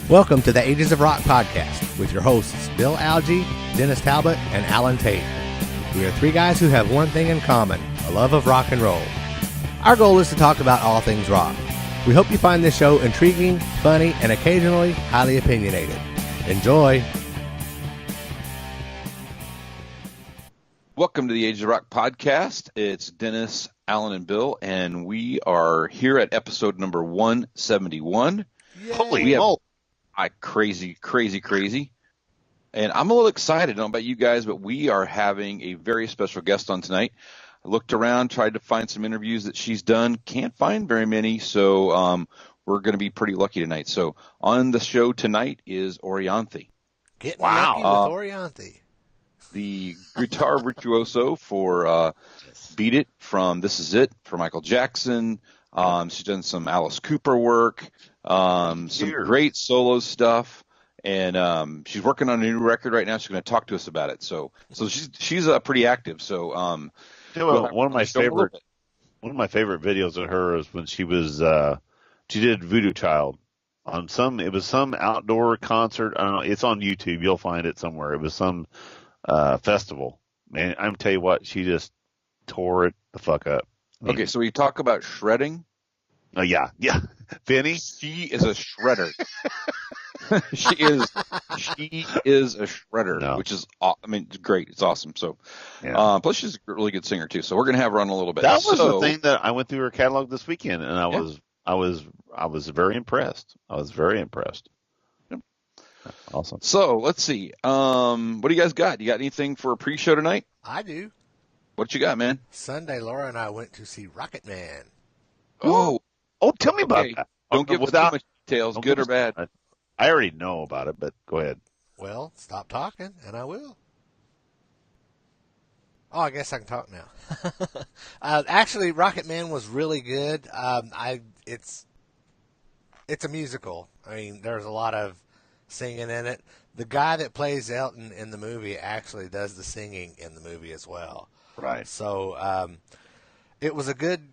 Welcome to the Ages of Rock podcast with your hosts Bill Algie, Dennis Talbot, and Alan Tate. We are three guys who have one thing in common, a love of rock and roll. Our goal is to talk about all things rock. We hope you find this show intriguing, funny, and occasionally highly opinionated. Enjoy! Welcome to the Ages of Rock podcast. It's Dennis, Alan, and Bill, and we are here at episode number 171. Yay. Holy moly! Crazy. And I'm a little excited. I don't know about you guys, but we are having a very special guest on tonight. I looked around, tried to find some interviews that she's done. Can't find very many, so we're going to be pretty lucky tonight. So on the show tonight is Orianthi. Getting lucky with Orianthi. The guitar virtuoso for Beat It from This Is It for Michael Jackson. She's done some Alice Cooper work, some great solo stuff, and she's working on a new record right now. She's going to talk to us about it. So she's pretty active. So one of my favorite videos of her is when she did Voodoo Child on some outdoor concert. I don't know. It's on YouTube. You'll find it somewhere. It was some festival. Man, I'm tell you what, she just tore it the fuck up. Okay, so we talk about shredding. Yeah. Vinny? She is a shredder. She is a shredder, which is, great. It's awesome. So, plus she's a really good singer too. So we're going to have her on a little bit. That was the thing that I went through her catalog this weekend, and I was very impressed. Yep. Awesome. So let's see. What do you guys got? You got anything for a pre-show tonight? I do. What you got, man? Sunday, Laura and I went to see Rocket Man. Oh, tell me about that. Don't give us too much details, good or bad. I already know about it, but go ahead. Well, stop talking, and I will. Oh, I guess I can talk now. Actually, Rocket Man was really good. It's a musical. I mean, there's a lot of singing in it. The guy that plays Elton in the movie actually does the singing in the movie as well. Right. So it was a good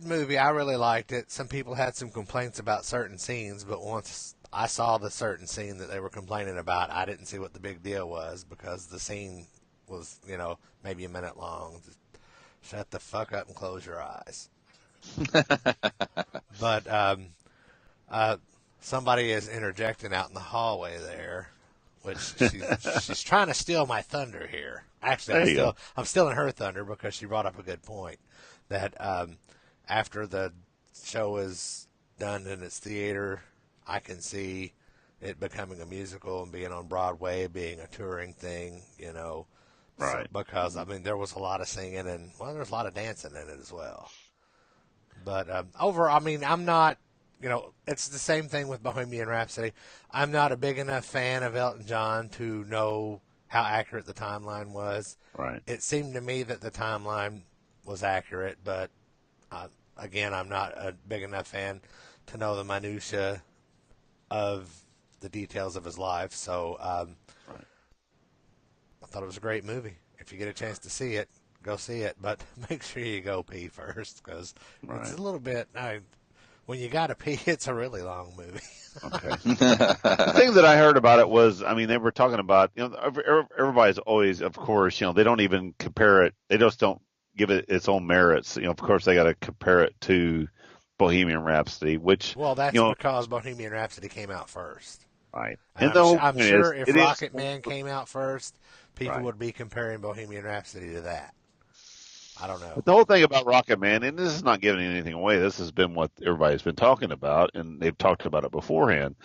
movie. I really liked it. Some people had some complaints about certain scenes, but once I saw the certain scene that they were complaining about, I didn't see what the big deal was because the scene was, maybe a minute long. Just shut the fuck up and close your eyes. But somebody is interjecting out in the hallway there, which she's trying to steal my thunder here. Actually, I'm still in her thunder because she brought up a good point that after the show is done in its theater, I can see it becoming a musical and being on Broadway, being a touring thing, Right. So, because, there was a lot of singing and, there's a lot of dancing in it as well. But I'm not, it's the same thing with Bohemian Rhapsody. I'm not a big enough fan of Elton John to know how accurate the timeline was. Right. It seemed to me that the timeline was accurate, but again, I'm not a big enough fan to know the minutia of the details of his life. So I thought it was a great movie. If you get a chance to see it, go see it, but make sure you go pee first because it's a little bit. When you got to pee, it's a really long movie. Okay. The thing that I heard about it was, they were talking about, everybody's always, of course, they don't even compare it. They just don't give it its own merits. Of course, they got to compare it to Bohemian Rhapsody, which. Well, that's because Bohemian Rhapsody came out first. Right. And I'm sure if Rocket Man came out first, people would be comparing Bohemian Rhapsody to that. I don't know. But the whole thing about Rocket Man, and this is not giving anything away, this has been what everybody's been talking about, and they've talked about it beforehand.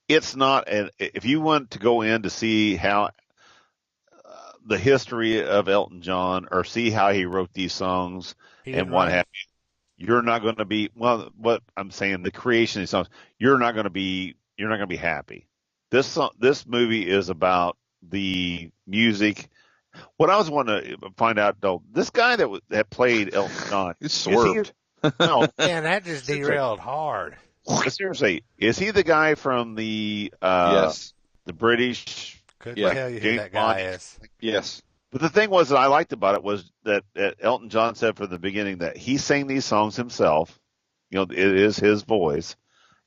It's not, if you want to go in to see how the history of Elton John or see how he wrote these songs and what happened, you're not going to be, what I'm saying, the creation of these songs, you're not going to be happy. This movie is about the music. What I was wanting to find out, though, this guy that played Elton John, he swerved. Man, that just derailed hard. Seriously, is he the guy from the British? Couldn't tell you who that guy is. Yes. But the thing was that I liked about it was that Elton John said from the beginning that he sang these songs himself. It is his voice,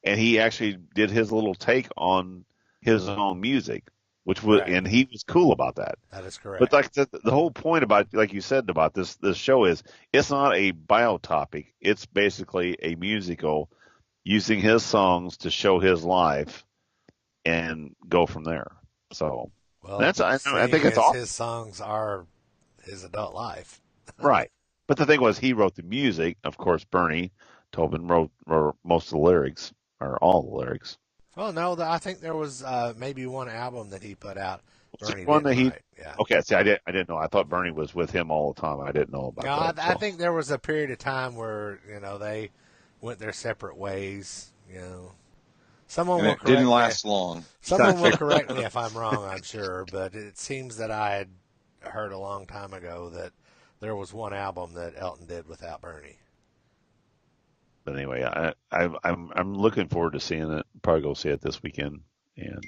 and he actually did his little take on his own music, which was, Correct. and he was cool about that. That is correct. But like the whole point about, like you said about this show is, it's not a biotopic. It's basically a musical using his songs to show his life and go from there. So Well, I think seeing it's as awesome. his songs are his adult life. Right. But the thing was, he wrote the music. Of course, Bernie Tobin wrote most of the lyrics, or all the lyrics. Well, no, I think there was maybe one album that he put out. Was there Bernie one that didn't he? write. Yeah. Okay, see, I didn't know. I thought Bernie was with him all the time. I didn't know about No, that. I So. think there was a period of time where they went their separate ways. Someone And will it correct didn't me. last long. Someone will correct me if I'm wrong. I'm sure, but it seems that I had heard a long time ago that there was one album that Elton did without Bernie. But anyway, I'm looking forward to seeing it. Probably go see it this weekend, and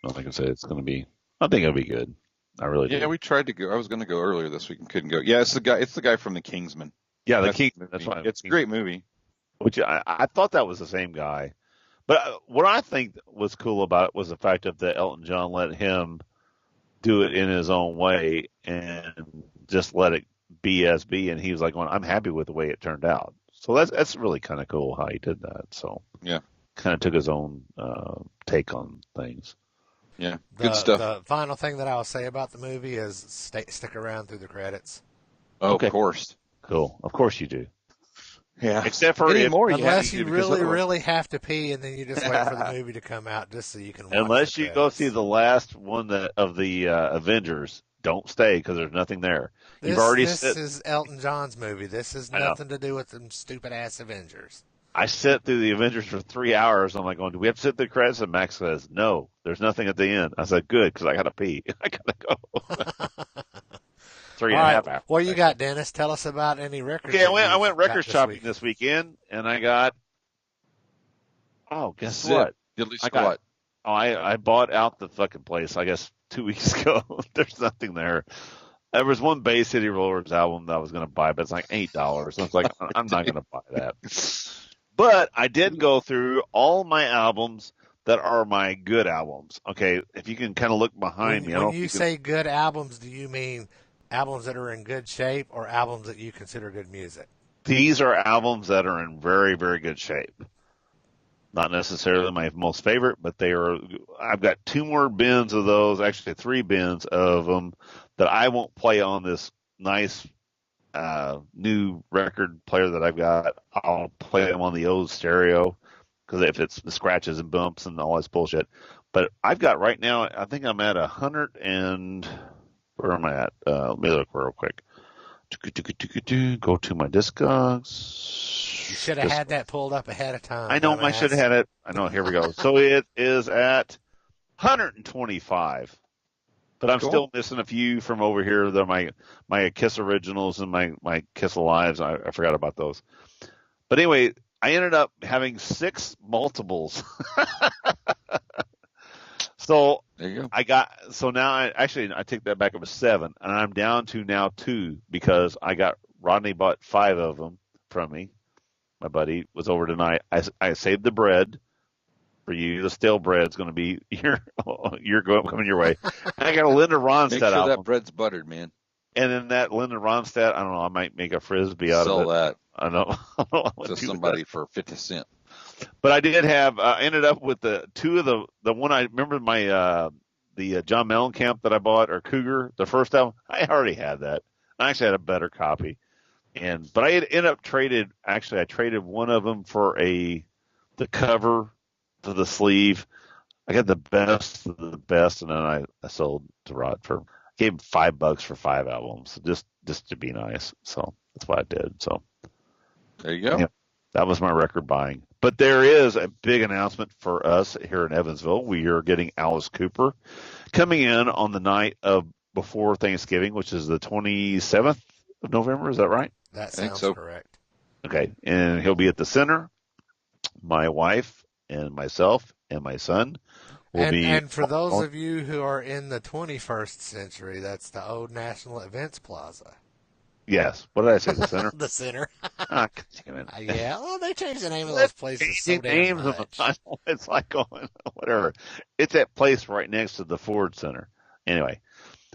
like I said, it's going to be. I think it'll be good. I really do. Yeah, we tried to go. I was going to go earlier this week and couldn't go. Yeah, it's the guy. It's the guy from The Kingsman. Yeah, the That's King. the movie. That's right. It's a great movie. Which I thought that was the same guy. But what I think was cool about it was the fact that Elton John let him do it in his own way and just let it be as be. And he was like, well, I'm happy with the way it turned out. So that's really kind of cool how he did that. So Yeah. Kind of took his own take on things. Yeah, good stuff. The final thing that I'll say about the movie is stick around through the credits. Oh, Okay. Of course. Cool. Of course you do. Yeah. Except for Unless you really have to pee, and then you just wait for the movie to come out just so you can watch unless the you go credits. see the last one of the Avengers, don't stay because there's nothing there. This is Elton John's movie. This has nothing to do with them stupid ass Avengers. I sit through the Avengers for 3 hours. I'm like, do we have to sit through the credits? And Max says, no, there's nothing at the end. I said, good, because I got to pee. I got to go. 3.5 hours. What you got, Dennis? Tell us about any records. Okay, I went record shopping this weekend, and I got, guess what? At least what? I bought out the fucking place, I guess, 2 weeks ago. There's nothing there. There was one Bay City Rollers album that I was going to buy, but it's like $8. I was like, I'm not going to buy that. But I did go through all my albums that are my good albums. Okay, if you can kind of look behind me. When you say good albums, do you mean albums that are in good shape or albums that you consider good music? These are albums that are in very, very good shape. Not necessarily my most favorite, but they are. I've got 2 more bins of those, actually 3 bins of them that I won't play on this nice new record player that I've got. I'll play them on the old stereo because if it's the scratches and bumps and all this bullshit. But I've got right now, I think I'm at 100 and where am I at? Let me look real quick. Go to my Discogs. You should have had that pulled up ahead of time. I know I should have had it. I know. Here we go. So it is at 125. But I'm still missing a few from over here. They're my Kiss Originals and my Kiss Alives. I forgot about those. But anyway, I ended up having 6 multiples. So there you go. Now I take that back. It was 7, and I'm down to now 2 because Rodney bought 5 of them from me. My buddy was over tonight. I saved the bread for you. The stale bread's going to be coming your way. And I got a Linda Ronstadt Make sure album. that bread's buttered, man. And then that Linda Ronstadt, I don't know. I might make a frisbee out of it. Sell that. I know. To somebody for 50 cents. But I did have. Ended up with the 2 of the one I remember the John Mellencamp that I bought, or Cougar, the first album. I already had that. I actually had a better copy. But I had ended up I traded one of them for the cover to the sleeve. I got the best of the best, and then I sold to Rod gave him $5 for 5 albums, just to be nice. So that's what I did. So there you go. Yeah, that was my record buying. But there is a big announcement for us here in Evansville. We are getting Alice Cooper coming in on the night of before Thanksgiving, which is the 27th of November. Is that right? That sounds correct. Okay. And he'll be at the center. My wife and myself and my son will be. And for those of you who are in the 21st century, that's the old National Events Plaza. Yes. What did I say? The center? The center. Ah, damn it. Yeah, well, they changed the name of those places so damn names of much. them. It's like going, whatever. It's that place right next to the Ford Center. Anyway,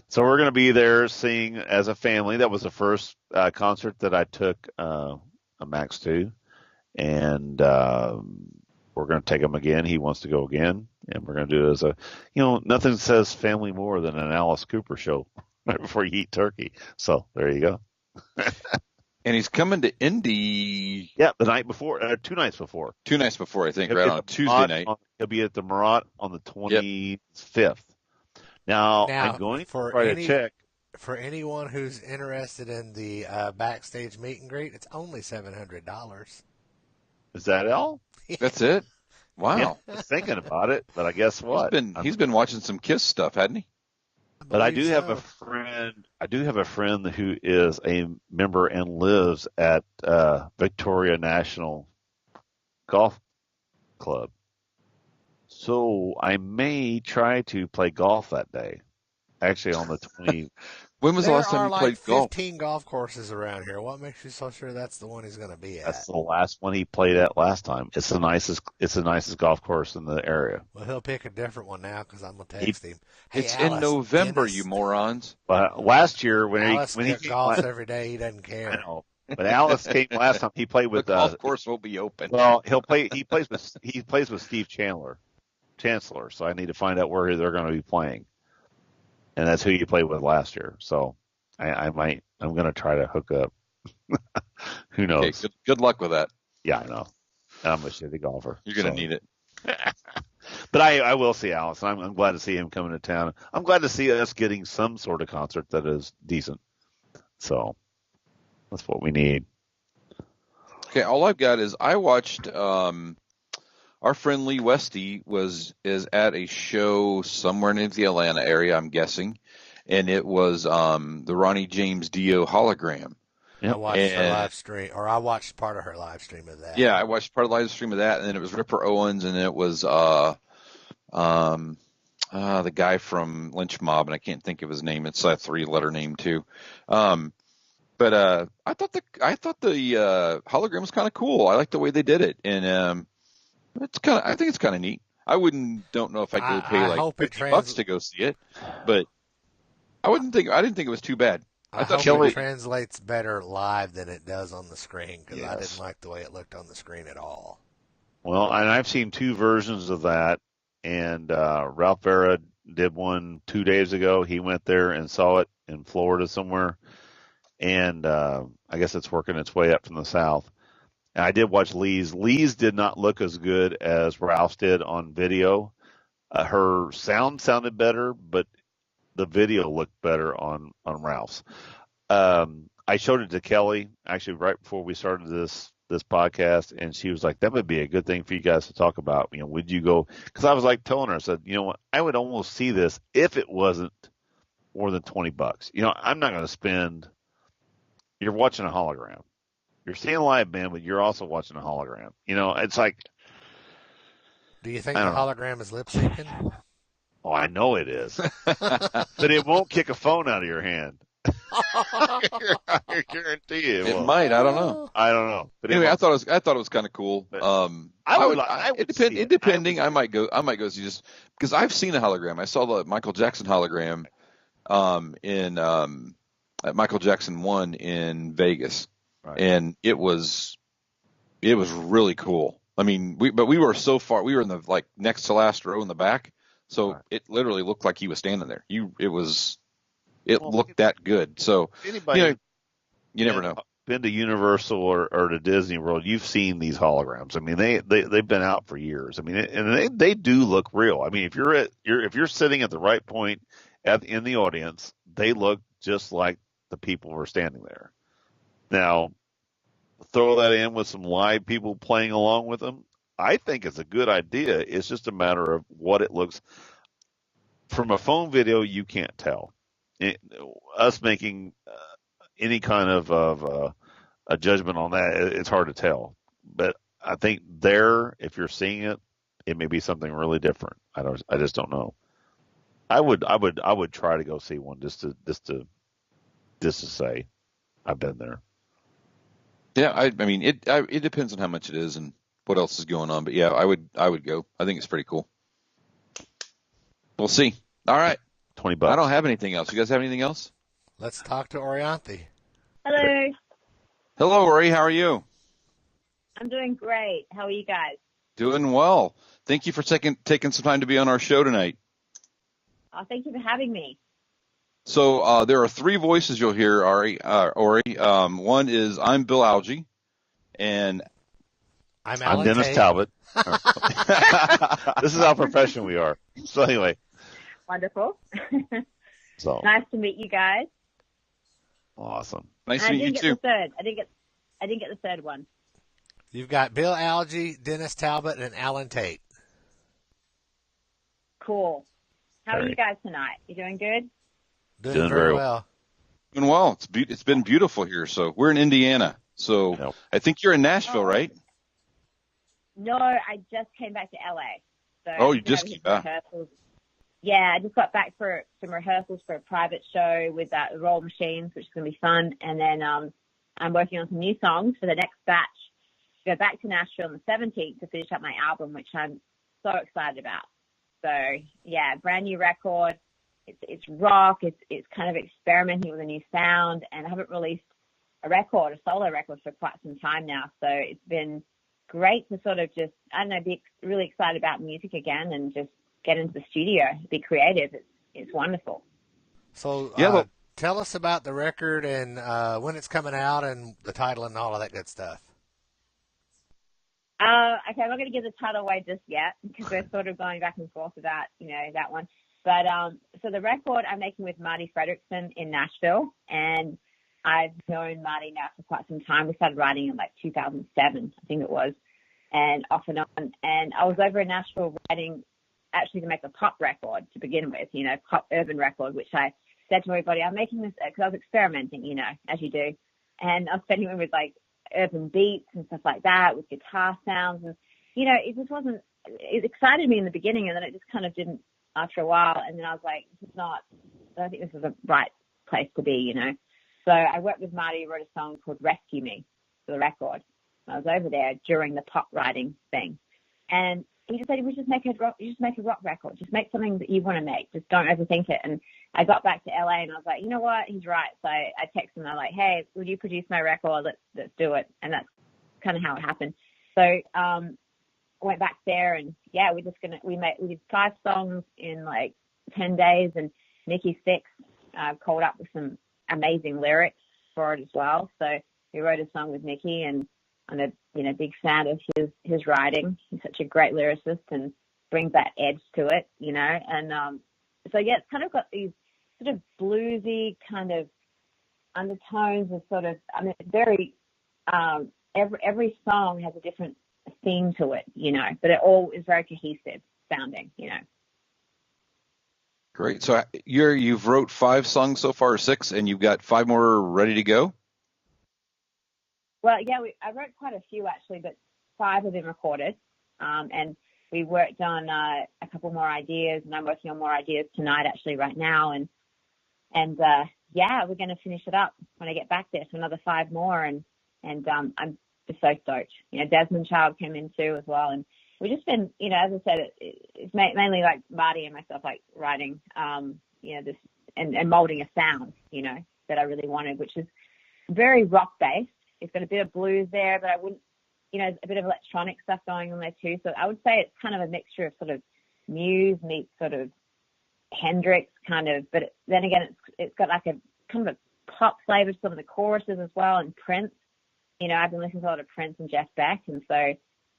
so we're going to be there seeing as a family. That was the first concert that I took a Max to, and we're going to take him again. He wants to go again, and we're going to do it as a, nothing says family more than an Alice Cooper show right before you eat turkey. So there you go. And he's coming to Indy. Yeah, the night before, 2 nights before. 2 nights before, I think, right on a Tuesday night. He'll be at the Marat on the 25th. Now, I'm going to try to check. For anyone who's interested in the backstage meet and greet, it's only $700. Is that all? That's it? Wow. Yeah, I was thinking about it, but I guess what? He's been watching some Kiss stuff, hadn't he? But I do have a friend. I do have a friend who is a member and lives at Victoria National Golf Club. So I may try to play golf that day. Actually, on the 20. When was the last time you played golf? There are like 15 golf courses around here. What makes you so sure that's the one he's going to be at? That's the last one he played at last time. It's the nicest golf course in the area. Well, he'll pick a different one now because I'm going to text him. Hey, it's Alice, in November, Dennis. You morons. Last year when Alice he golfs every day, he doesn't care. I know. But Alice came last time. He played with the golf course won't be open. Well, he plays with Steve Chancellor. So I need to find out where they're going to be playing, and that's who you played with last year. So I'm going to try to hook up. Who knows? Okay, good luck with that. Yeah, I know. I'm a shitty golfer. You're going to need it. But I will see Alice. I'm glad to see him coming to town. I'm glad to see us getting some sort of concert that is decent. So that's what we need. Okay, all I've got is I watched our friend Lee Westy is at a show somewhere in the Atlanta area, I'm guessing, and it was the Ronnie James Dio hologram. I watched her live stream, or I watched part of her live stream of that. Yeah, I watched part of the live stream of that, and then it was Ripper Owens, and it was the guy from Lynch Mob, and I can't think of his name. It's a 3-letter name too. But I thought the hologram was kind of cool. I like the way they did it, and I think it's kind of neat. I don't know if I'd go pay like $50 to go see it, but I didn't think it was too bad. I thought it translates better live than it does on the screen because I didn't like the way it looked on the screen at all. Well, and I've seen 2 versions of that, and Ralph Vera did one 2 days ago. He went there and saw it in Florida somewhere, and I guess it's working its way up from the south. And I did watch Lee's. Lee's did not look as good as Ralph's did on video. Her sound sounded better, but the video looked better on Ralph's. I showed it to Kelly actually right before we started this podcast, and she was like, "That would be a good thing for you guys to talk about." Would you go? Because I was like telling her, I said, you know what, I would almost see this if it wasn't more than $20. I'm not going to spend. You're watching a hologram. You're seeing a live band, but you're also watching a hologram. It's like. Do you think the hologram is lip syncing? Oh, I know it is. But it won't kick a phone out of your hand. I guarantee you. It might. I don't know. But anyway, I thought it was kind of cool. Depending, I might go see this because I've seen a hologram. I saw the Michael Jackson hologram at Michael Jackson 1 in Vegas, right. And it was really cool. I mean, we were so far. We were in the next to last row in the back. So right. It literally looked like he was standing there. It looked that good. So anybody, you never know. Been to Universal or to Disney World, you've seen these holograms. I mean, they've been out for years. I mean, and they do look real. I mean, if you're sitting at the right point in the audience, they look just like the people who are standing there. Now, throw that in with some live people playing along with them. I think it's a good idea. It's just a matter of what it looks. From a phone video, you can't tell. Us making any kind of a judgment on that, it's hard to tell. But I think if you're seeing it, it may be something really different. I just don't know. I would try to go see one just to say. I've been there. Yeah, I mean, it depends on how much it is and what else is going on. But yeah, I would go. I think it's pretty cool. We'll see. All right. $20. I don't have anything else. You guys have anything else? Let's talk to Orianthi. Hello. Hello, Ori. How are you? I'm doing great. How are you guys? Doing well. Thank you for taking some time to be on our show tonight. Thank you for having me. So there are three voices you'll hear, Ori. One is I'm Bill Algie, and I'm Dennis Tate. Talbot. This is how professional we are. So anyway. Wonderful. So Nice to meet you guys. awesome. nice to meet you too. I didn't get the third one. You've got Bill Algie, Dennis Talbot, and Alan Tate. Cool. How are Very. you guys tonight? You doing good? Doing very very well. Doing well. It's been beautiful here. So we're in Indiana. So Yep. I think you're in Nashville, right? No, I just came back to LA. So Oh, you I've been just over here came for back. rehearsals. Yeah, I just got back for some rehearsals for a private show with Roll Machines, which is going to be fun. And then I'm working on some new songs for the next batch. Go back to Nashville on the 17th to finish up my album, which I'm so excited about. So yeah, brand new record. It's rock. It's kind of experimenting with a new sound, and I haven't released a solo record for quite some time now. So it's been great to sort of just, I don't know, be really excited about music again and just get into the studio, be creative. It's wonderful. So Yeah, tell us about the record and when it's coming out and the title and all of that good stuff. Okay, I'm not going to give the title away just yet because we're sort of going back and forth about, that one. But so the record I'm making with Marty Fredrickson in Nashville, and I've known Marty now for quite some time. We started writing in like 2007, I think it was, and off and on. And I was over in Nashville writing actually to make a pop record to begin with, pop urban record, which I said to everybody, I'm making this because I was experimenting, as you do. And I was spending it with like urban beats and stuff like that with guitar sounds. And, it just wasn't, it excited me in the beginning, and then it just kind of didn't after a while. And then I was like, I don't think this is the right place to be, So I worked with Marty, wrote a song called Rescue Me for the record. I was over there during the pop writing thing. And he just said, you just make a rock record. Just make something that you want to make. Just don't overthink it. And I got back to LA and I was like, you know what? He's right. So I texted him and I'm like, hey, would you produce my record? Let's do it. And that's kind of how it happened. So I went back there and yeah, we did 5 songs in like 10 days, and Nikki Sixx called up with some amazing lyrics for it as well. So we wrote a song with Nikki, and I'm a big fan of his writing. He's such a great lyricist and brings that edge to it, And so yeah, it's kind of got these sort of bluesy kind of undertones and sort of, it's very every song has a different theme to it, but it all is very cohesive sounding, Great. So you've wrote 5 songs so far, or 6, and you've got 5 more ready to go? Well, yeah, I wrote quite a few actually, but 5 have been recorded. And we worked on a couple more ideas, and I'm working on more ideas tonight actually right now. And yeah, we're going to finish it up when I get back there. So another 5 more. And I'm just so stoked. Desmond Child came in too as well. And we've just been, as I said, it's mainly like Marty and myself, like writing, this and molding a sound, that I really wanted, which is very rock based. It's got a bit of blues there, but I wouldn't, a bit of electronic stuff going on there too. So I would say it's kind of a mixture of sort of Muse meets sort of Hendrix kind of, but then again, it's got like a kind of a pop flavor to some of the choruses as well, and Prince. I've been listening to a lot of Prince and Jeff Beck, and so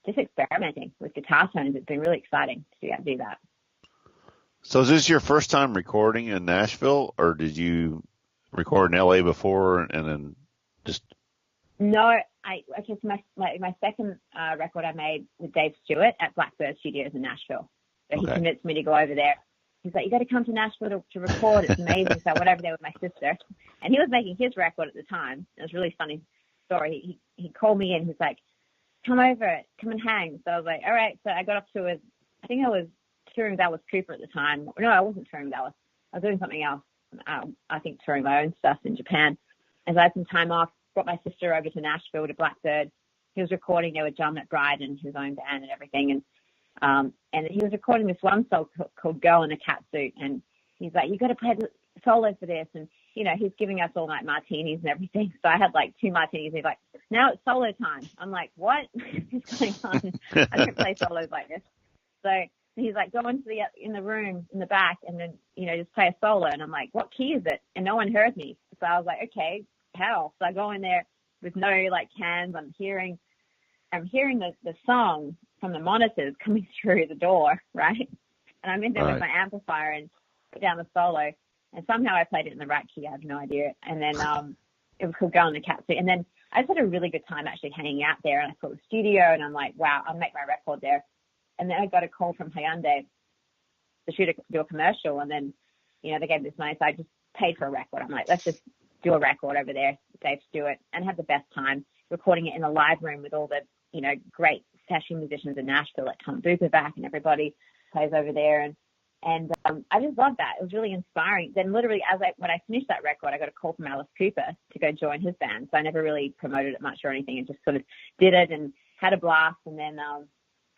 just experimenting with guitar tones. It's been really exciting to do that. So is this your first time recording in Nashville, or did you record in LA before and then just? No, so my second record I made with Dave Stewart at Blackbird Studios in Nashville. So he convinced me to go over there. He's like, you got to come to Nashville to record. It's amazing. So I went over there with my sister, and he was making his record at the time. It was a really funny story. He called me in. He's like, come over, come and hang. So I was like, all right. So I got up to I think I was touring with Alice Cooper at the time. No, I wasn't touring with Alice. I was doing something else. I think touring my own stuff in Japan. as I had some time off, brought my sister over to Nashville to Blackbird. He was recording there with John McBride and his own band and everything. And he was recording this one song called Girl in a Catsuit. And he's like, you got to play the solo for this. And, you know, he's giving us all like martinis and everything. So I had like 2 martinis. He's like, now it's solo time. I'm like, what is going on? I don't play solos like this. So he's like, go into in the room in the back and then, you know, just play a solo. And I'm like, what key is it? And no one heard me. So I was like, okay, how? So I go in there with no like cans. I'm hearing the song from the monitors coming through the door, right? And I'm in there with my amplifier and put down the solo. And somehow I played it in the right key. I have no idea. And then it was called Girl in the Catsuit. And then I just had a really good time actually hanging out there. And I saw the studio and I'm like, wow, I'll make my record there. And then I got a call from Hyundai to do a commercial. And then, you know, they gave this money. So I just paid for a record. I'm like, let's just do a record over there, Dave Stewart, and have the best time recording it in a live room with all the, you know, great session musicians in Nashville, like Tom Bukovac and everybody plays over there. And I just loved that. It was really inspiring. Then literally when I finished that record, I got a call from Alice Cooper to go join his band. So I never really promoted it much or anything and just sort of did it and had a blast and then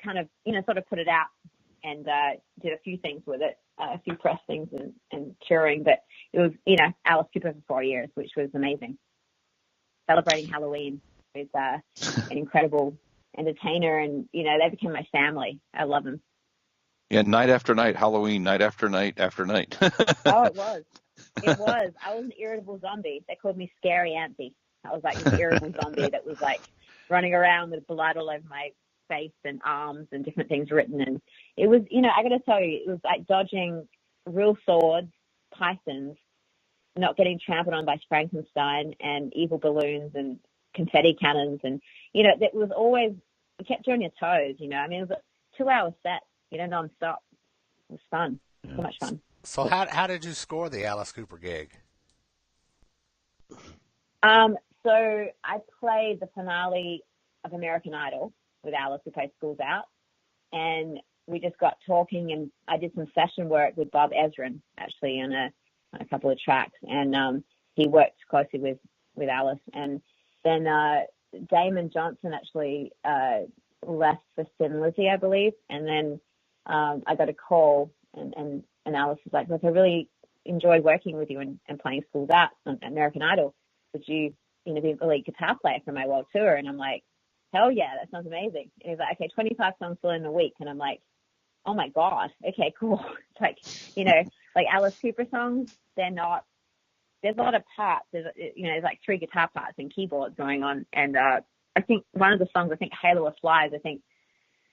kind of, you know, sort of put it out and did a few things with it, a few press things and touring. But it was, you know, Alice Cooper for 4 years, which was amazing. Celebrating Halloween with an incredible entertainer, and you know, they became my family. I love them. Yeah, night after night, Halloween, night after night after night. Oh, it was. I was an irritable zombie. They called me Scary Anthi. I was like an irritable zombie that was like running around with blood all over my face and arms and different things written. And it was, you know, I got to tell you, it was like dodging real swords, pythons, not getting trampled on by Frankenstein and evil balloons and confetti cannons. And, you know, it was always, it kept you on your toes, you know. I mean, it was a 2-hour set, you know, non-stop. It was fun. So much fun. So how did you score the Alice Cooper gig? So I played the finale of American Idol with Alice, who played Schools Out. And we just got talking, and I did some session work with Bob Ezrin, actually, on a couple of tracks. And he worked closely with Alice. And then Damon Johnson actually left for Thin Lizzy, I believe. And then I got a call, and Alice was like, look, I really enjoyed working with you and playing Schools Out on American Idol. Would you, you know, be the lead guitar player for my world tour? And I'm like, hell yeah, that sounds amazing. And he's like, okay, 25 songs still in a week. And I'm like, oh my God, okay, cool. It's like, you know, like Alice Cooper songs, there's a lot of parts. There's like 3 guitar parts and keyboards going on. And I think one of the songs, Halo of Flies, I think,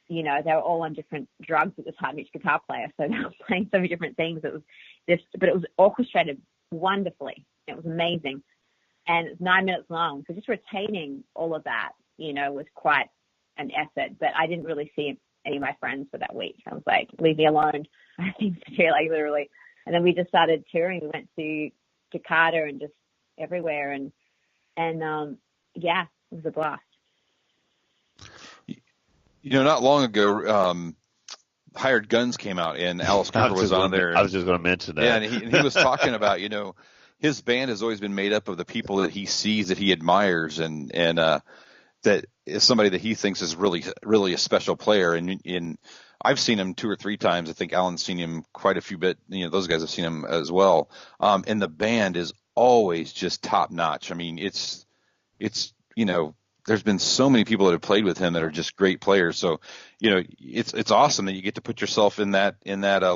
you know, they were all on different drugs at the time, each guitar player. So they were playing so many different things. But it was orchestrated wonderfully. It was amazing. And it's 9 minutes long. So just retaining all of that, you know, was quite an effort. But I didn't really see any of my friends for that week. I was like, leave me alone. I have things to do, like literally. And then we just started touring. We went to Jakarta and just everywhere. And yeah, it was a blast. You know, not long ago, Hired Guns came out, and Alice Cooper was on there. I was just going to mention that. Yeah, and he was talking about, you know, his band has always been made up of the people that he sees, that he admires, and that is somebody that he thinks is really, really a special player. And I've seen him 2 or 3 times. I think Alan's seen him quite a few bit. You know, those guys have seen him as well. And the band is always just top notch. I mean, it's you know, there's been so many people that have played with him that are just great players. So, you know, it's awesome that you get to put yourself in that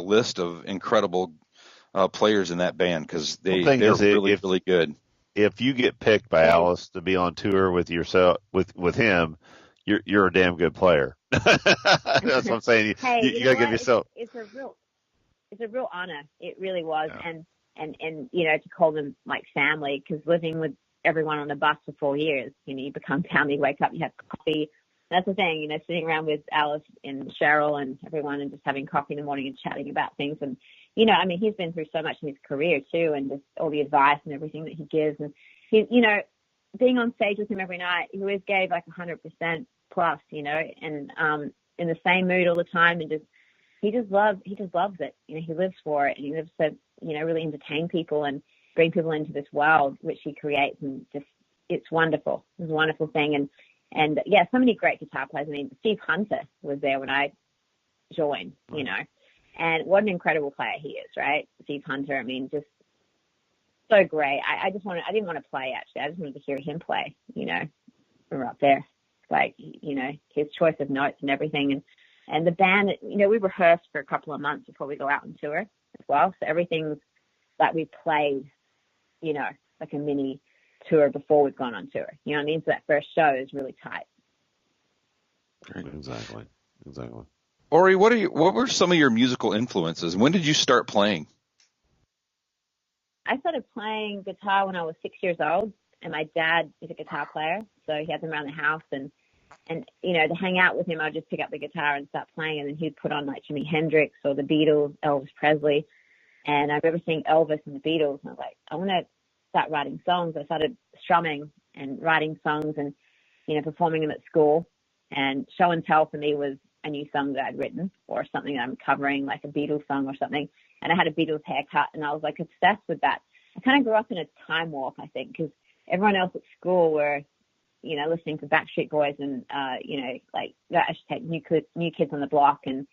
list of incredible players in that band, because they're really good. If you get picked by Alice to be on tour with yourself with him, you're a damn good player. That's what I'm saying. Hey, you gotta give yourself. It's a real honor. It really was, yeah. And you know, to call them like family, because living with everyone on the bus for 4 years, you know, you become family. You wake up, you have coffee. That's the thing, you know, sitting around with Alice and Cheryl and everyone and just having coffee in the morning and chatting about things. And, you know, I mean, he's been through so much in his career too, and just all the advice and everything that he gives. And he, you know, being on stage with him every night, he always gave like 100% plus, you know, and in the same mood all the time, and he just loves it. You know, he lives for it, and he lives to, you know, really entertain people. And bring people into this world which he creates, and just it's wonderful. It's a wonderful thing, and yeah, so many great guitar players. I mean, Steve Hunter was there when I joined, you know, and what an incredible player he is, right? Steve Hunter. I mean, just so great. I didn't want to play actually. I just wanted to hear him play, you know, from up there. Like, you know, his choice of notes and everything. And the band, you know, we rehearsed for a couple of months before we go out on tour as well. So everything's like we played, you know, like a mini tour before we've gone on tour. You know what I mean? So that first show is really tight. Exactly. Ori, what were some of your musical influences? When did you start playing? I started playing guitar when I was 6 years old, and my dad is a guitar player, so he had them around the house, and you know, to hang out with him, I'd just pick up the guitar and start playing, and then he'd put on like Jimi Hendrix or the Beatles, Elvis Presley, and I remember seeing Elvis and the Beatles, and I was like, I want to start writing songs. I started strumming and writing songs and, you know, performing them at school, and show and tell for me was a new song that I'd written or something that I'm covering, like a Beatles song or something, and I had a Beatles haircut, and I was like obsessed with that. I kind of grew up in a time warp, I think, because everyone else at school were, you know, listening to Backstreet Boys and, you know, like, I should take New Kids on the Block and,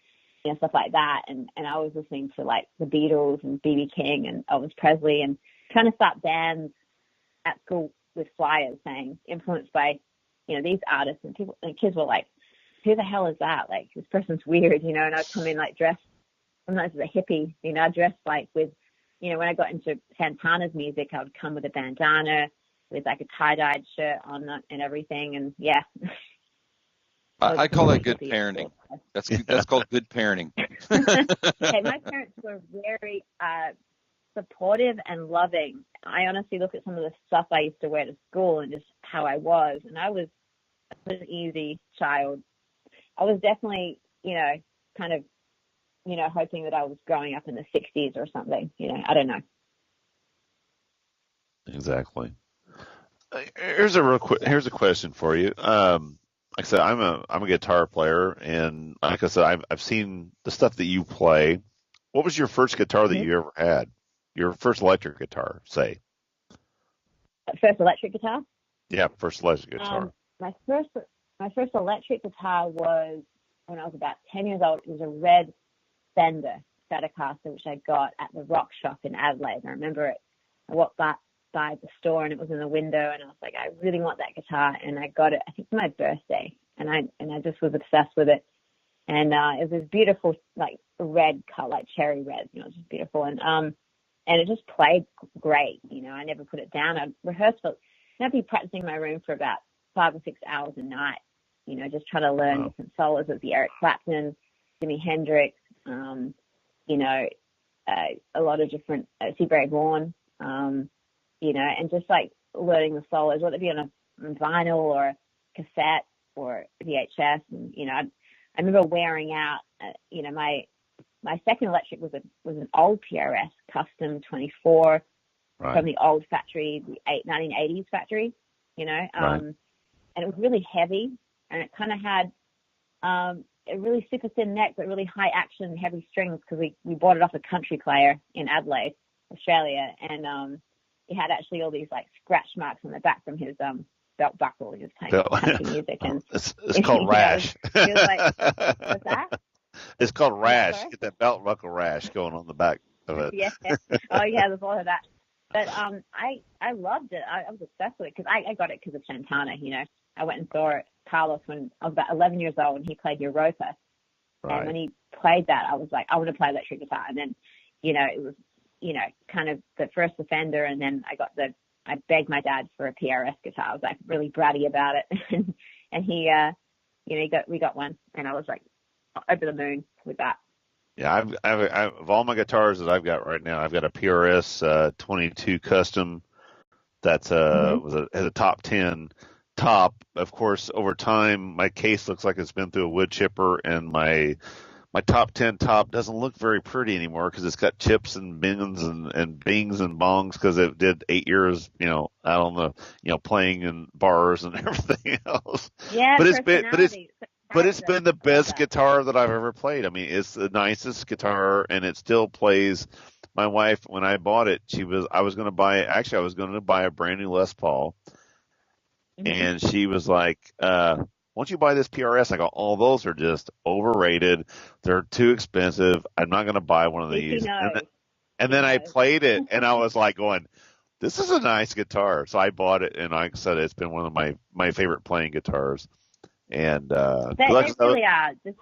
you know, stuff like that. And I was listening to, like, the Beatles and B.B. King and Elvis Presley and trying to start bands at school with flyers saying, influenced by, you know, these artists. And people and kids were like, who the hell is that? Like, this person's weird, you know, and I'd come in, like, dressed, sometimes as a hippie, you know, dressed, like, with, you know, when I got into Santana's music, I would come with a bandana, with like a tie-dyed shirt on and everything, and yeah. I call that good parenting. That's called good parenting. Hey, my parents were very supportive and loving. I honestly look at some of the stuff I used to wear to school and just how I was, and I was an easy child. I was definitely, you know, kind of, you know, hoping that I was growing up in the 60s or something. You know, I don't know. Exactly. Here's a question for you. Like I said, I'm a guitar player, and like I said, I've seen the stuff that you play. What was your first guitar that you ever had? Your first electric guitar, say. First electric guitar? Yeah, first electric guitar. My first electric guitar was when I was about 10 years old. It was a red Fender Stratocaster, which I got at the Rock Shop in Adelaide. I remember it. I walked by the store and it was in the window, and I was like, I really want that guitar, and I got it, I think, for my birthday, and I just was obsessed with it, and it was this beautiful, like, red color, like cherry red, you know, just beautiful, and it just played great, you know. I never put it down. I'd rehearse I'd be practicing in my room for about 5 or 6 hours a night, you know, just trying to learn different solos of the Eric Clapton, Jimi Hendrix, you know, a lot of different Seabury Vaughan, you know, and just like learning the solos, whether it be on a vinyl or cassette or VHS. And, you know, I remember wearing out, you know, my second electric was an old PRS Custom 24 from the old factory, the 1980s factory, you know, and it was really heavy, and it kind of had a really super thin neck, but really high action, heavy strings, because we bought it off a country player in Adelaide, Australia, and he had actually all these like scratch marks on the back from his belt buckle. He was playing country music, and it's called rash. He was like, what's that? It's called rash. Get that belt buckle rash going on the back of it. Yeah. Oh yeah, there's all of that. But I loved it. I was obsessed with it because I got it because of Santana. You know, I went and saw Carlos when I was about 11 years old, and he played Europa. Right. And when he played that, I was like, I want to play electric guitar. And then, you know, it was, you know, kind of the first Fender, and then I begged my dad for a PRS guitar. I was like really bratty about it, and he, you know, we got one, and I was like over the moon with that. Yeah, of all my guitars that I've got right now, I've got a PRS 22 Custom that's has a top 10 top. Of course, over time, my case looks like it's been through a wood chipper, and my top 10 top doesn't look very pretty anymore because it's got chips and bings and bings and bongs because it did 8 years, you know, out on the, you know, playing in bars and everything else. Yeah, but it's been the best guitar that I've ever played. I mean, it's the nicest guitar, and it still plays my wife, when I bought it, I was going to buy a brand new Les Paul. And she was like, why don't you buy this PRS? I go, oh, those are just overrated. They're too expensive. I'm not going to buy one of these. And then I played it, and I was like going, this is a nice guitar. So I bought it, and like I said, it's been one of my favorite playing guitars. And they really are just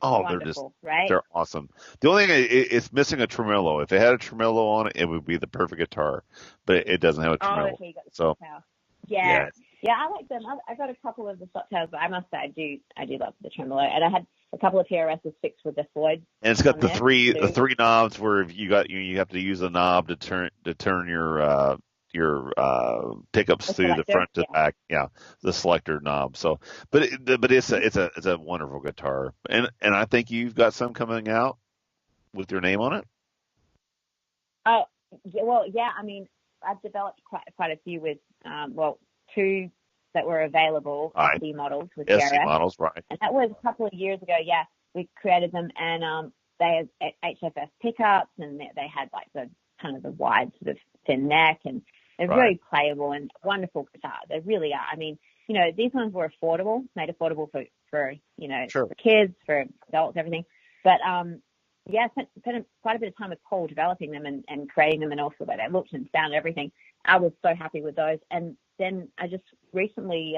wonderful, right? They're awesome. The only thing it's missing a tremolo. If it had a tremolo on it, it would be the perfect guitar. But it doesn't have a tremolo. Okay, you got the yeah. Yeah, I like them. I got a couple of the stock tails, but I must say I do love the tremolo. And I had a couple of PRSs fixed with the Floyd. And it's got the three knobs where you have to use a knob to turn your pickups through the front to back. Yeah, the selector knob. So, but it's a wonderful guitar. And I think you've got some coming out with your name on it. Oh, well, yeah. I mean, I've developed quite a few with two that were available, SD models with PRS. SD models, right. And that was a couple of years ago, yeah. We created them, and they had HFS pickups, and they had like the kind of the wide sort of thin neck, and they're very playable and wonderful guitars. They really are. I mean, these ones were made affordable for for kids, for adults, everything. But I spent quite a bit of time with Paul developing them and creating them, and also the way they looked and sounded, everything. I was so happy with those. And then I just recently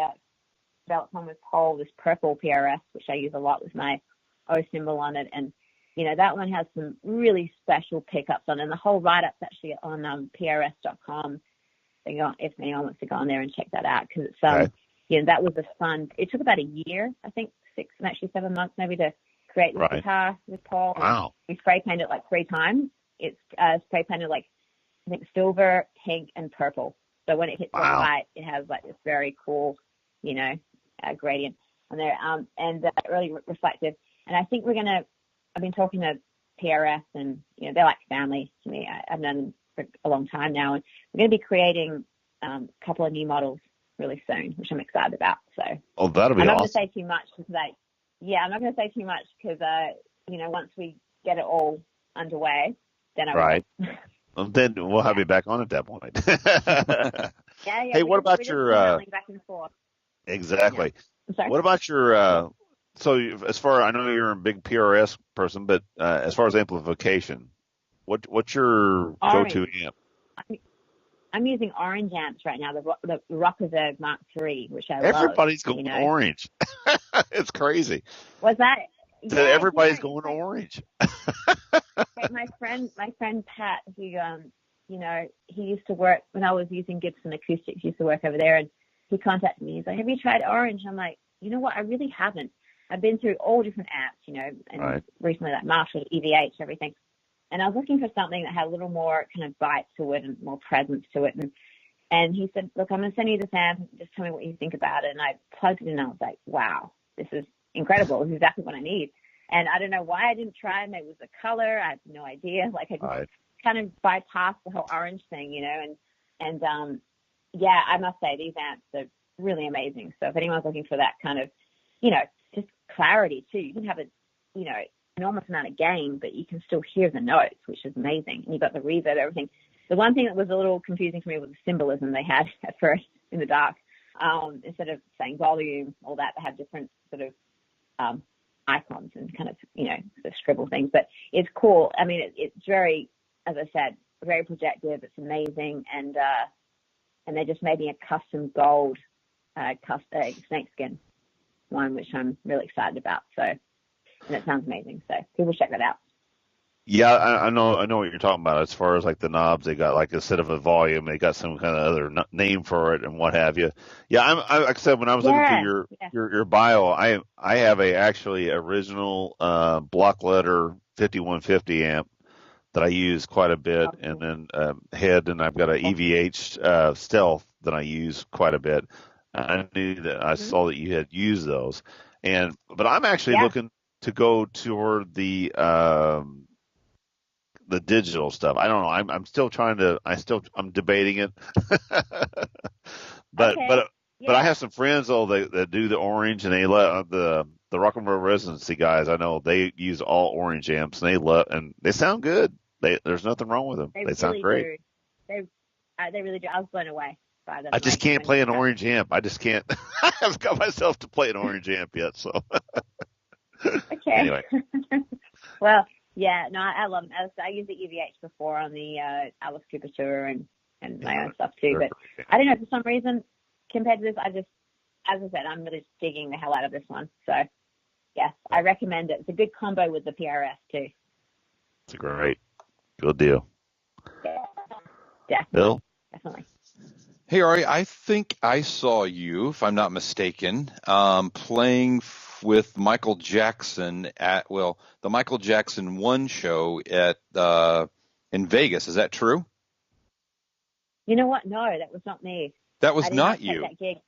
developed one with Paul, this purple PRS, which I use a lot with my O symbol on it. And, that one has some really special pickups on it. And the whole write-up's actually on PRS.com. If anyone wants to go on there and check that out, because it's, that was a fun. It took about a year, I think 7 months maybe, to create this guitar with Paul. Wow. We spray painted it like 3 times. It's spray painted like, I think, silver, pink, and purple. So when it hits the light, it has like this very cool, gradient on there, and really reflective. And I think I've been talking to PRS, and they're like family to me. I've known them for a long time now, and we're going to be creating a couple of new models really soon, which I'm excited about. So, that'll be awesome. I'm not going to say too much today. Yeah, I'm not going to say too much because once we get it all underway, then I will. Then we'll have you back on at that point. Yeah. Hey, what about your back and forth? Exactly. Yeah. I'm sorry? What about your so as far, I know you're a big PRS person, but as far as amplification, what's your go-to amp? I'm using orange amps right now, the Rock Reserve Mark III, which I love. Everybody's going orange. It's crazy. What's that? Yeah, everybody's going orange. My friend Pat, he used to work when I was using Gibson Acoustics. He used to work over there, and he contacted me. He's like, "Have you tried orange?" I'm like, "You know what? I really haven't. I've been through all different amps, and recently like Marshall, EVH, everything. And I was looking for something that had a little more kind of bite to it and more presence to it. And he said, look, I'm going to send you this amp. Just tell me what you think about it. And I plugged it in, and I was like, wow, this is incredible. This is exactly what I need. And I don't know why I didn't try it. Maybe it was the color. I have no idea. Like I just kind of bypassed the whole orange thing, and I must say these amps are really amazing. So if anyone's looking for that kind of, just clarity too, you can have enormous amount of gain, but you can still hear the notes, which is amazing. And you've got the reverb, everything. The one thing that was a little confusing for me was the symbolism they had at first in the dark. Instead of saying volume, all that, they have different sort of icons and kind of, sort of scribble things. But it's cool. I mean, it's very, as I said, very projective. It's amazing. And they just made me a custom gold snakeskin one, which I'm really excited about. So, and it sounds amazing. So people check that out. Yeah, I know what you're talking about. As far as like the knobs, they got like instead of a volume, they got some kind of other name for it and what have you. Yeah, like I said, when I was looking through your bio, I have a actually original block letter 5150 amp that I use quite a bit, and then head, and I've got an EVH Stealth that I use quite a bit. I knew that I saw that you had used those, but I'm actually looking to go toward the digital stuff. I don't know. I'm still I'm debating it. But I have some friends though that do the orange, and they let the Rock and Roll Residency guys. I know they use all orange amps, and they sound good. There's nothing wrong with them. They sound really great. do. They really do. I was blown away by them. I just can't play an orange amp. I just can't. I haven't got myself to play an orange amp yet. So okay. Anyway. Well, yeah, no, I love them. I used the EVH before on the Alice Cooper tour and my own stuff too. But I don't know, for some reason, compared to this, as I said, I'm really digging the hell out of this one. So, yes, I recommend it. It's a good combo with the PRS too. It's a great. Good deal. Yeah, Bill? Definitely. Hey, Ari, I think I saw you, if I'm not mistaken, playing with Michael Jackson at, the Michael Jackson 1 show in Vegas. Is that true? You know what? No, that was not me. That was not you. That gig.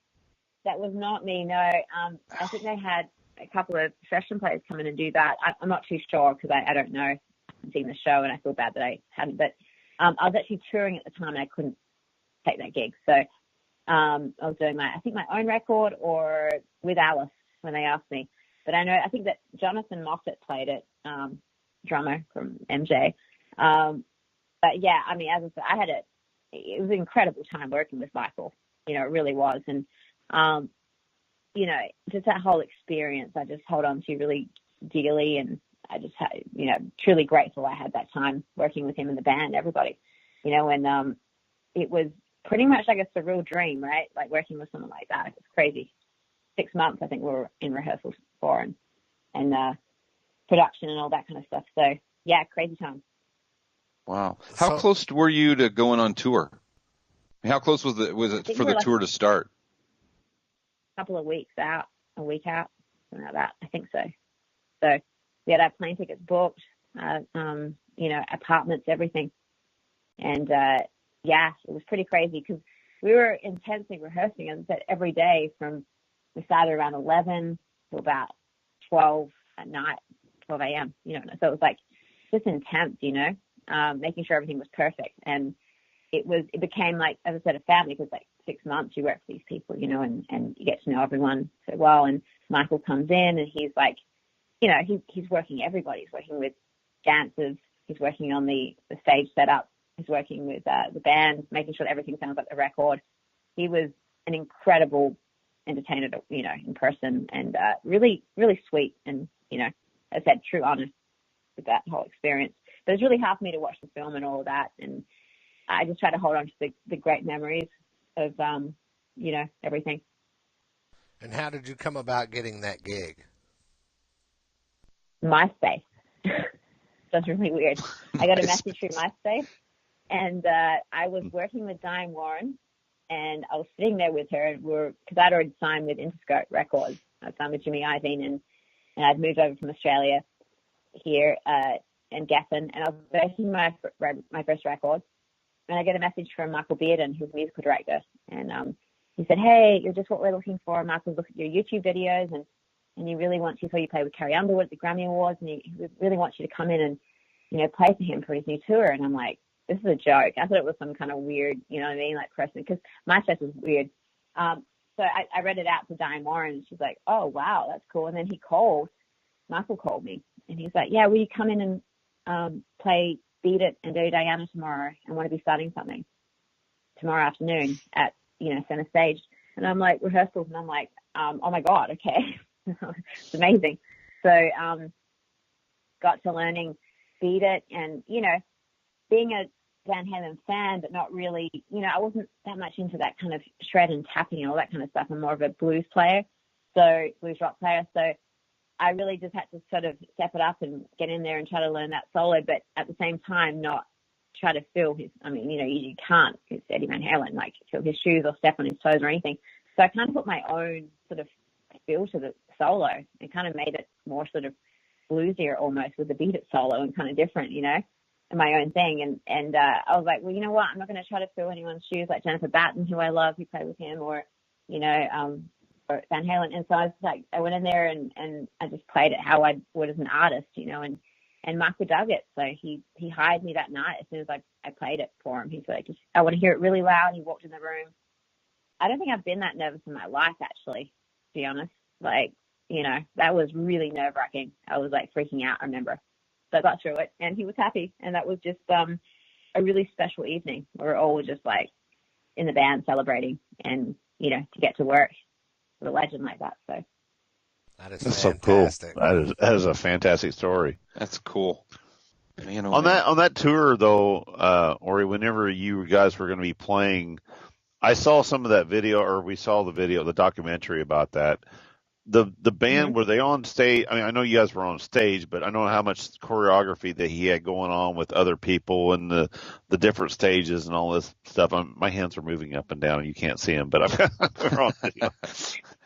That was not me, no. I think they had a couple of session players come in and do that. I'm not too sure because I don't know. I haven't seen the show and I feel bad that I hadn't. But I was actually touring at the time and I couldn't take that gig. So I was doing my own record or with Alice when they asked me. But I think that Jonathan Moffat played it, drummer from MJ. But yeah, I mean, as I said, it was an incredible time working with Michael. You know, it really was. And, you know, just that whole experience, I just hold on to really dearly. And I just had, you know, truly grateful I had that time working with him and the band, everybody, you know, and it was pretty much like a surreal dream, right? Like working with someone like that. It was crazy. 6 months, I think we were in rehearsals for and production and all that kind of stuff. So yeah, crazy time. Wow. How close were you to going on tour? How close was it for the tour to start? A couple of weeks out, a week out, something like that. I think so. So we had our plane tickets booked, you know, apartments, everything. And yeah, it was pretty crazy because we were intensely rehearsing, as I said, every day we started around 11 to about 12 at night, 12 a.m., you know. So it was like just intense, you know, making sure everything was perfect. And it became like, as I said, a family because like 6 months you work for these people, you know, and you get to know everyone so well. And Michael comes in and he's like, you know, he's working everybody. He's working with dancers. He's working on the stage setup. He's working with the band, making sure that everything sounds like the record. He was an incredible entertainer, you know, in person and really, really sweet. And, you know, as I said, true honor with that whole experience. But it's really hard for me to watch the film and all of that. And I just try to hold on to the great memories of, you know, everything. And how did you come about getting that gig? MySpace. That's really weird. I got a message through MySpace, and I was working with Diane Warren, and I was sitting there with her, because I'd already signed with Interscope Records. I signed with Jimmy Iovine, and I'd moved over from Australia here in Geffen, and I was making my first record, and I get a message from Michael Bearden, who's the musical director, and he said, "Hey, you're just what we're looking for. Michael's looked at your YouTube videos, and he really wants you. So you play with Carrie Underwood at the Grammy Awards, and he really wants you to come in and, you know, play for him for his new tour." And I'm like, this is a joke. I thought it was some kind of weird, you know what I mean, like person, because MySpace was weird. So I read it out to Diane Warren, and she's like, "Oh, wow, that's cool." And then Michael called me, and he's like, "Yeah, will you come in and play Beat It and Dirty Diana tomorrow? I want to be starting something tomorrow afternoon at, you know, center stage." And I'm like, rehearsals, and I'm like, oh my God, okay. It's amazing. So got to learning Beat It, and, you know, being a Van Halen fan, but not really, you know, I wasn't that much into that kind of shred and tapping and all that kind of stuff. I'm more of a blues player, blues rock player. So I really just had to sort of step it up and get in there and try to learn that solo, but at the same time not try to fill his, I mean, you know, you can't, it's Eddie Van Halen, like fill his shoes or step on his toes or anything. So I kind of put my own sort of feel to the solo and kind of made it more sort of bluesier almost with the Beat It solo and kind of different, you know, and my own thing. And I was like, well, you know what? I'm not going to try to fill anyone's shoes like Jennifer Batten, who I love, who played with him, or, you know, or Van Halen. And so I was like, I went in there and I just played it how I would as an artist, you know, and Michael dug it. So he hired me that night as soon as I played it for him. He's like, I want to hear it really loud. He walked in the room. I don't think I've been that nervous in my life, actually, to be honest. Like, you know, that was really nerve-wracking. I was like freaking out, I remember. So I got through it, and he was happy. And that was just a really special evening. We were all just like in the band celebrating, and to get to work with a legend like that. So that's fantastic. So cool. That is a fantastic story. That's cool. Man, on that tour though, Ori, whenever you guys were going to be playing, I saw some of that video, or we saw the video, the documentary about that. The band, were they on stage? I mean, I know you guys were on stage, but I know how much choreography that he had going on with other people and the different stages and all this stuff. My hands are moving up and down, and you can't see them, but we're on video.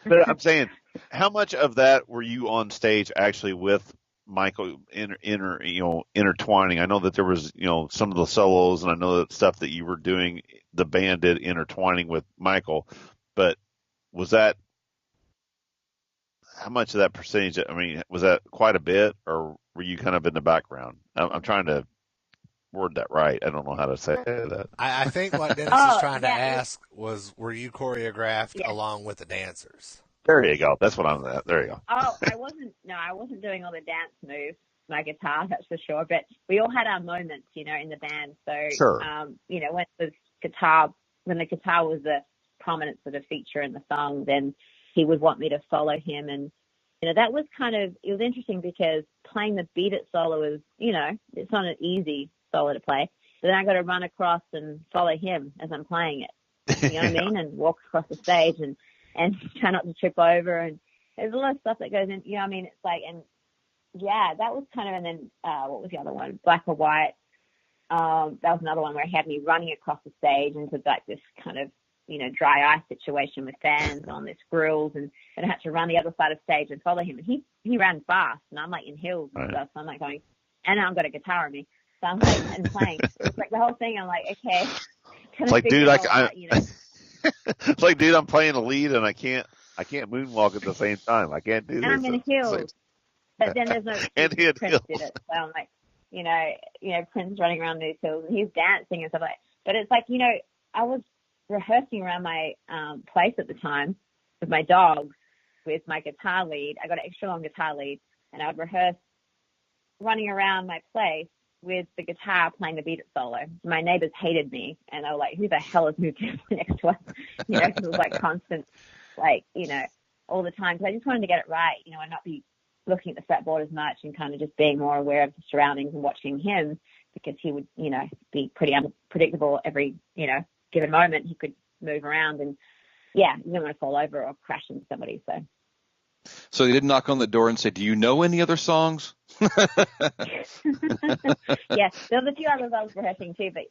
But I'm saying, how much of that were you on stage actually with Michael intertwining? I know that there was some of the solos, and I know that stuff that you were doing, the band did intertwining with Michael, but was that, how much of that percentage? I mean, was that quite a bit, or were you kind of in the background? I'm trying to word that right. I don't know how to say that. I think what Dennis is trying to ask was, were you choreographed along with the dancers? There you go. That's what I'm at. There you go. Oh, I wasn't doing all the dance moves, my guitar, that's for sure. But we all had our moments, in the band. So, sure. when the guitar was the prominent sort of feature in the song, then he would want me to follow him. And, that was it was interesting because playing the beat it solo is, it's not an easy solo to play. So then I got to run across and follow him as I'm playing it. You know what I mean? And walk across the stage and try not to trip over. And there's a lot of stuff that goes in, it's like, and yeah, that was and then, what was the other one? Black or White. That was another one where he had me running across the stage into like this kind of, dry ice situation with fans on this grills, and I had to run the other side of stage and follow him. And he ran fast, and I'm like in heels and stuff. So I'm like going, and I've got a guitar on me. So I'm like, and playing. It's like the whole thing. I'm like, okay. It's like, dude, it's like, dude, I'm playing a lead and I can't moonwalk at the same time. I can't do this. And I'm in heels. But then there's no and Prince did it. So I'm like, Prince running around these hills and he's dancing and stuff like that. But it's like, I was rehearsing around my place at the time with my dogs with my guitar lead. I got an extra long guitar lead, and I would rehearse running around my place with the guitar playing the beat it solo. My neighbors hated me, and they were like, who the hell has moved in next to us? Because it was like constant, all the time. Because I just wanted to get it right, and not be looking at the fretboard as much, and kind of just being more aware of the surroundings and watching him, because he would, be pretty unpredictable every, given moment. He could move around, and you didn't want to fall over or crash into somebody. So they did knock on the door and say, do you know any other songs? Yeah, there was a few others I was rehearsing too, but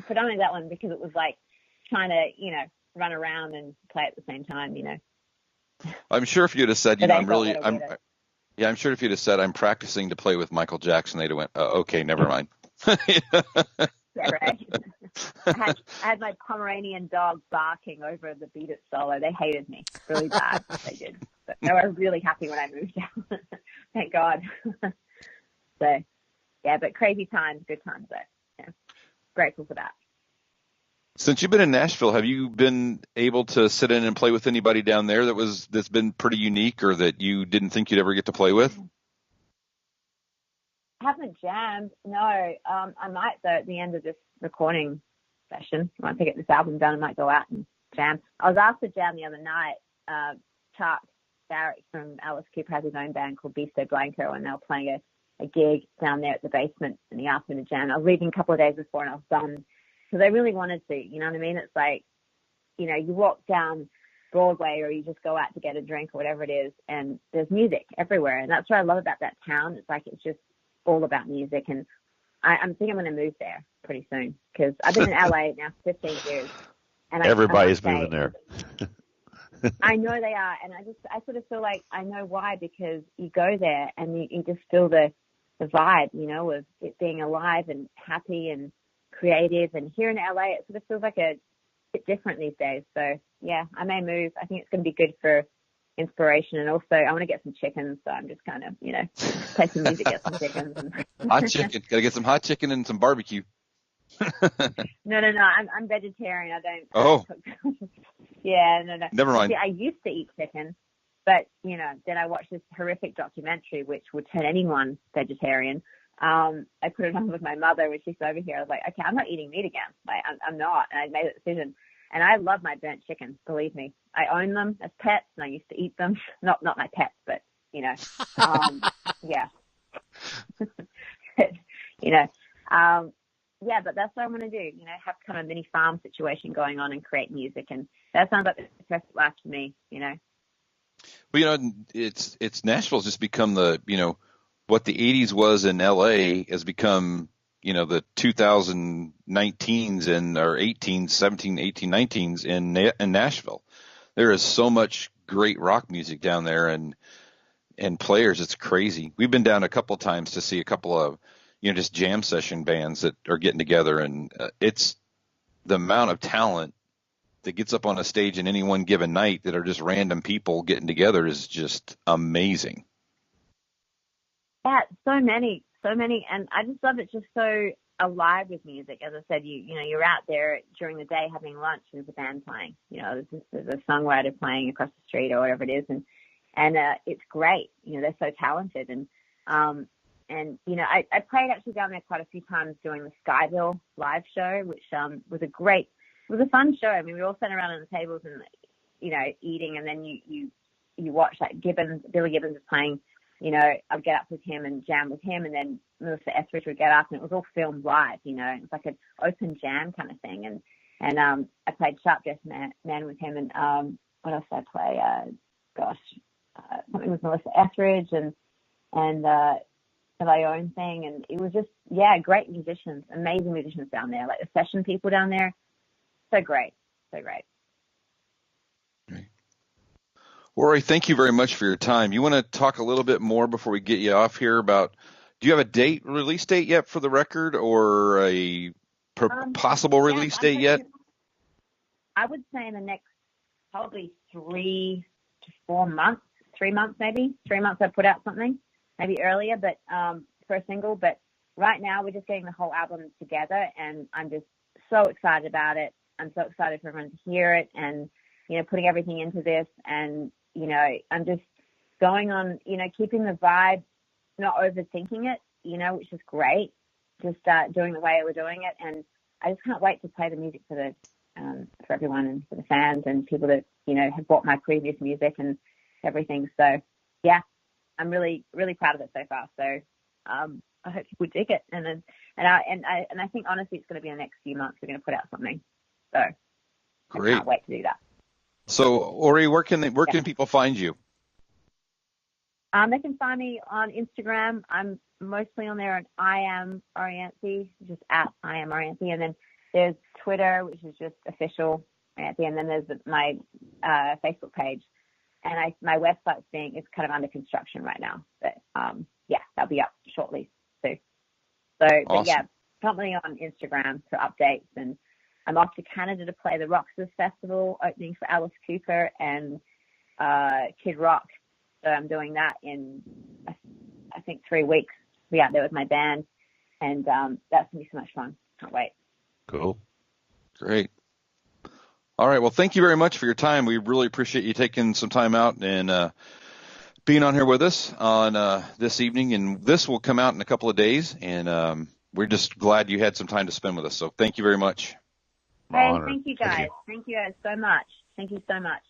predominantly that one, because it was like trying to, run around and play at the same time, I'm sure if you'd have said, I'm sure if you'd have said, I'm practicing to play with Michael Jackson, they'd have went, okay, never mind. Yeah, right. I had my Pomeranian dog barking over the beat it solo. They hated me really bad. They did. But they were really happy when I moved out. Thank God. So, yeah, but crazy times, good times though. Yeah. Grateful for that. Since you've been in Nashville, have you been able to sit in and play with anybody down there that's been pretty unique, or that you didn't think you'd ever get to play with? I haven't jammed. No, I might though at the end of this recording session. Once I get this album done, I might go out and jam. I was asked to jam the other night. Chuck Barrett from Alice Cooper has his own band called Bisto Blanco, and they were playing a gig down there at the basement, and he asked me to jam. I was leaving a couple of days before, and I was done because I really wanted to. You know what I mean? It's like, you walk down Broadway, or you just go out to get a drink or whatever it is, and there's music everywhere, and that's what I love about that town. It's like it's just all about music, and I think I'm going to move there pretty soon, because I've been in LA now for 15 years. And everybody's moving there. I know they are, and I sort of feel like I know why, because you go there and you just feel the vibe, of it being alive and happy and creative. And here in LA, it sort of feels like a bit different these days. So yeah, I may move. I think it's going to be good for inspiration, and also I want to get some chickens, so I'm just kind of play some music, get some chickens. Hot chicken, gotta get some hot chicken and some barbecue. No, I'm vegetarian. I don't cook. Yeah, no. Never mind. See, I used to eat chicken, but then I watched this horrific documentary which would turn anyone vegetarian, I put it on with my mother when she's over here. I was like, okay, I'm not eating meat again. Like, I'm not. And I made that decision. And I love my burnt chicken, believe me. I own them as pets, and I used to eat them. Not my pets, but, you know, yeah. You know, yeah, but that's what I'm going to do, you know, have kind of a mini farm situation going on and create music. And that sounds like the perfect life to me, you know. Well, you know, it's Nashville's just become the, you know, what the 80s was in LA has become, you know, the 2019s and or 18, 17, 18, 19s in Nashville. There is so much great rock music down there and players. It's crazy. We've been down a couple of times to see a couple of, you know, just jam session bands that are getting together, and it's the amount of talent that gets up on a stage in any one given night that are just random people getting together is just amazing. Yeah, so many, and I just love it. Just so alive with music. As I said, you know, you're out there during the day having lunch and there's a band playing. You know, there's a songwriter playing across the street or whatever it is, and it's great. You know, they're so talented, and you know, I played actually down there quite a few times doing the Skyville live show, which was a fun show. I mean, we all sat around on the tables and, you know, eating, and then you watch, like, Billy Gibbons was playing. You know, I'd get up with him and jam with him, and then Melissa Etheridge would get up, and it was all filmed live. You know, it was like an open jam kind of thing. And I played Sharp Dressed Man with him, and what else did I play? Something with Melissa Etheridge and my own thing, and it was just, yeah, great musicians, amazing musicians down there, like the session people down there, so great. Rory, thank you very much for your time. You want to talk a little bit more before we get you off here about, do you have a release date yet for the record, or a possible release date yet? I would say in the next probably 3 to 4 months, 3 months maybe. 3 months I'll put out something. Maybe earlier, but for a single. But right now we're just getting the whole album together, and I'm just so excited about it. I'm so excited for everyone to hear it, and, you know, putting everything into this. And, you know, I'm just going on, you know, keeping the vibe, not overthinking it, you know, which is great. Just doing the way we're doing it, and I just can't wait to play the music for everyone and for the fans and people that, you know, have bought my previous music and everything. So yeah. I'm really, really proud of it so far. So I hope people dig it, and I think honestly it's going to be in the next few months we're going to put out something. So great. I can't wait to do that. So Ori, where can people find you? They can find me on Instagram. I'm mostly on there, and I am Orianthi, just at I am Orianthi, and then there's Twitter, which is just official Orianthi, and then there's my Facebook page. And my website's it's kind of under construction right now, but yeah, that'll be up shortly too. So, awesome. But yeah, probably on Instagram for updates. And I'm off to Canada to play the Roxas Festival, opening for Alice Cooper and Kid Rock. So I'm doing that in I think 3 weeks. Be out there with my band, and that's gonna be so much fun. Can't wait. Cool, great. All right. Well, thank you very much for your time. We really appreciate you taking some time out and being on here with us on this evening. And this will come out in a couple of days. And we're just glad you had some time to spend with us. So thank you very much. Hey, thank you guys. Thank you guys so much. Thank you so much.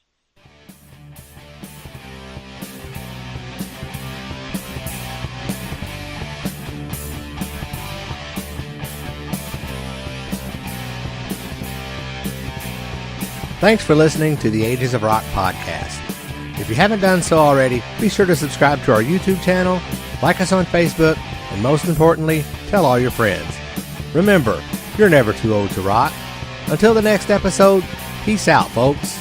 Thanks for listening to the Ages of Rock podcast. If you haven't done so already, be sure to subscribe to our YouTube channel, like us on Facebook, and most importantly, tell all your friends. Remember, you're never too old to rock. Until the next episode, peace out, folks.